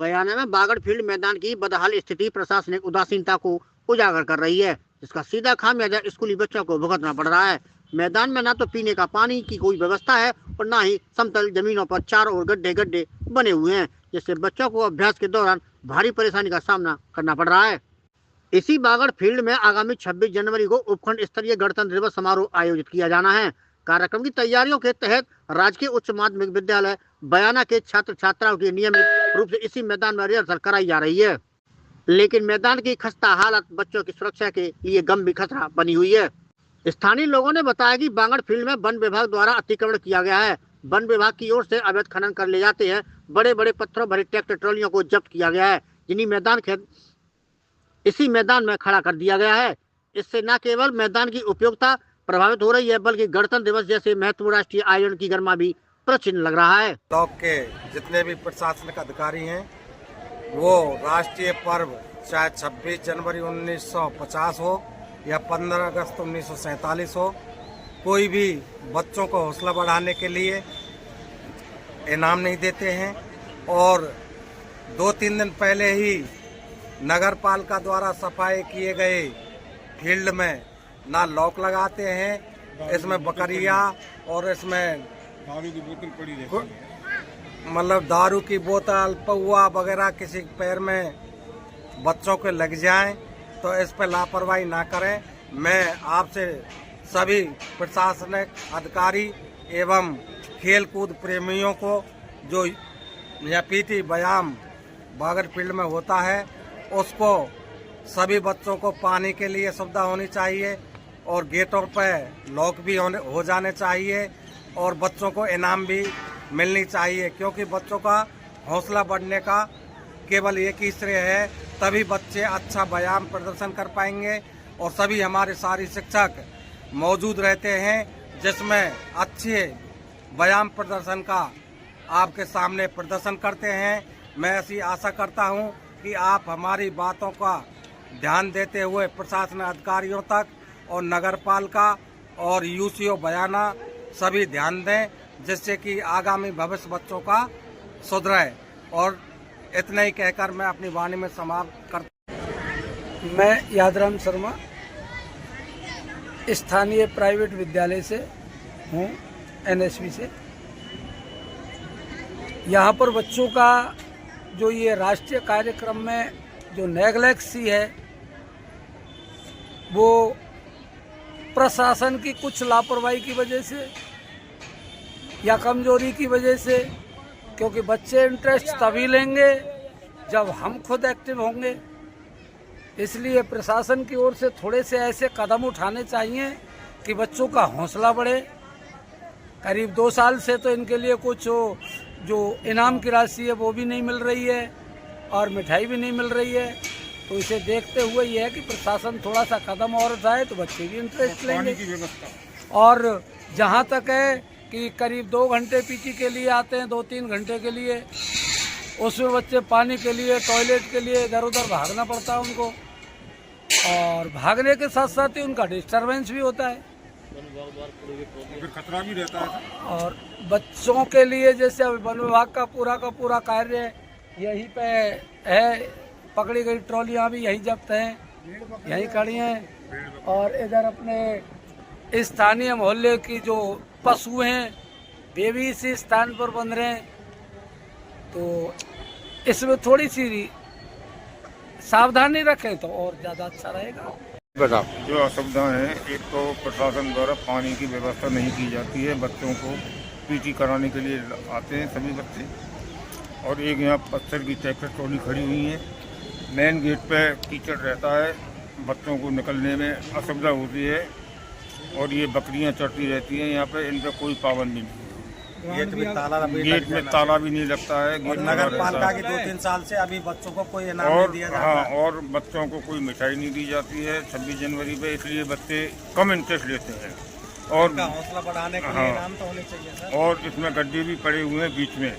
बयान में बागड़ फील्ड मैदान की बदहाल स्थिति प्रशासनिक उदासीनता को उजागर कर रही है, जिसका सीधा खामियाजा स्कूली बच्चों को भुगतना पड़ रहा है। मैदान में ना तो पीने का पानी की कोई व्यवस्था है और ना ही समतल जमीनों पर चारों ओर गड्ढे गड्ढे बने हुए हैं, जिससे बच्चों को अभ्यास के दौरान भारी परेशानी का सामना करना पड़ रहा है। इसी बागड़ फील्ड में आगामी 26 जनवरी को उपखंड स्तरीय गणतंत्र दिवस समारोह आयोजित किया जाना है। कार्यक्रम की तैयारियों के तहत राजकीय उच्च माध्यमिक विद्यालय बयाना के छात्र छात्राओं की नियमित रूप से इसी मैदान में रिहर्सल कराई जा रही है, लेकिन मैदान की खस्ता हालत बच्चों की सुरक्षा के लिए गंभीर खतरा बनी हुई है। स्थानीय लोगों ने बताया कि बागड़ फील्ड में वन विभाग द्वारा अतिक्रमण किया गया है। वन विभाग की ओर से अवैध खनन कर ले जाते हैं। बड़े बड़े पत्थरों भरी ट्रैक्टर ट्रॉलियों को जब्त किया गया है, जिन्हीं इसी मैदान में खड़ा कर दिया गया है। इससे न केवल मैदान की उपयोगिता प्रभावित हो रही है, बल्कि गणतंत्र दिवस जैसे महत्वपूर्ण राष्ट्रीय आयोजन की गरिमा भी प्रश्न लग रहा है। ब्लॉक के जितने भी प्रशासनिक अधिकारी हैं, वो राष्ट्रीय पर्व चाहे 26 जनवरी 1950 हो या 15 अगस्त 1947 हो, कोई भी बच्चों को हौसला बढ़ाने के लिए इनाम नहीं देते हैं। और 2-3 दिन पहले ही नगर पालिका द्वारा सफाई किए गए फील्ड में ना लॉक लगाते हैं, इसमें बकरिया और इसमें दारू की बोतल पड़ी रहती है। मतलब दारू की बोतल पौआ वगैरह किसी पैर में बच्चों के लग जाएं तो इस पर लापरवाही ना करें। मैं आपसे सभी प्रशासनिक अधिकारी एवं खेल कूद प्रेमियों को, जो यह पीटी व्यायाम बागड़ फील्ड में होता है, उसको सभी बच्चों को पानी के लिए सुविधा होनी चाहिए और गेटों पर लॉक भी हो जाने चाहिए और बच्चों को इनाम भी मिलनी चाहिए, क्योंकि बच्चों का हौसला बढ़ने का केवल एक ही श्रेय है, तभी बच्चे अच्छा व्यायाम प्रदर्शन कर पाएंगे। और सभी हमारे सारे शिक्षक मौजूद रहते हैं, जिसमें अच्छे व्यायाम प्रदर्शन का आपके सामने प्रदर्शन करते हैं। मैं ऐसी आशा करता हूं कि आप हमारी बातों का ध्यान देते हुए प्रशासन अधिकारियों तक और नगर पालिका और यूसीओ बयाना सभी ध्यान दें, जिससे कि आगामी भविष्य बच्चों का सुधरे। और इतना ही कहकर मैं अपनी वाणी में समाप्त करता हूं। मैं यादराम शर्मा स्थानीय प्राइवेट विद्यालय से हूँ, एनएसवी से। यहाँ पर बच्चों का जो ये राष्ट्रीय कार्यक्रम में जो नेगलेक्ट सी है, वो प्रशासन की कुछ लापरवाही की वजह से या कमजोरी की वजह से, क्योंकि बच्चे इंटरेस्ट तभी लेंगे जब हम खुद एक्टिव होंगे। इसलिए प्रशासन की ओर से थोड़े से ऐसे कदम उठाने चाहिए कि बच्चों का हौसला बढ़े। करीब 2 साल से तो इनके लिए कुछ जो इनाम की राशि है वो भी नहीं मिल रही है और मिठाई भी नहीं मिल रही है। तो इसे देखते हुए यह है कि प्रशासन थोड़ा सा कदम और उठाए तो बच्चे भी इंटरेस्ट लेंगे। और जहाँ तक है कि करीब 2 घंटे पीटी के लिए आते हैं, 2-3 घंटे के लिए, उसमें बच्चे पानी के लिए, टॉयलेट के लिए इधर उधर भागना पड़ता है उनको, और भागने के साथ साथ ही उनका डिस्टर्बेंस भी होता है, खतरा भी रहता है। और बच्चों के लिए जैसे वन विभाग का पूरा कार्य यहीं पे है, पकड़ी गई ट्रॉलियाँ भी यहीं जब्त हैं, यहीं खड़ी हैं। और इधर अपने स्थानीय मोहल्ले की जो पशु हैं वे भी इसी स्थान पर बंध रहे हैं। तो इसमें थोड़ी सी सावधानी रखें तो और ज़्यादा अच्छा रहेगा। जो असुविधा है, एक तो प्रशासन द्वारा पानी की व्यवस्था नहीं की जाती है, बच्चों को पीटी कराने के लिए आते हैं सभी बच्चे, और एक यहाँ पत्थर की ट्रैक्टर ट्रॉली खड़ी हुई है। मेन गेट पे कीचड़ रहता है, बच्चों को निकलने में असुविधा होती है, और ये बकरियां चढ़ती रहती हैं यहाँ पे, इन पर कोई पाबंदी नहीं। गेट में ताला भी नहीं लगता है। और नगर पालिका की 2-3 साल से अभी बच्चों को कोई इनाम नहीं दिया जाता। हाँ, और बच्चों को कोई मिठाई नहीं दी जाती है 26 जनवरी पे, इसलिए बच्चे कम इंटरेस्ट लेते हैं। और हौसला बढ़ाने के लिए इनाम तो होने चाहिए सर। और इसमें गड्ढे भी पड़े हुए हैं बीच में।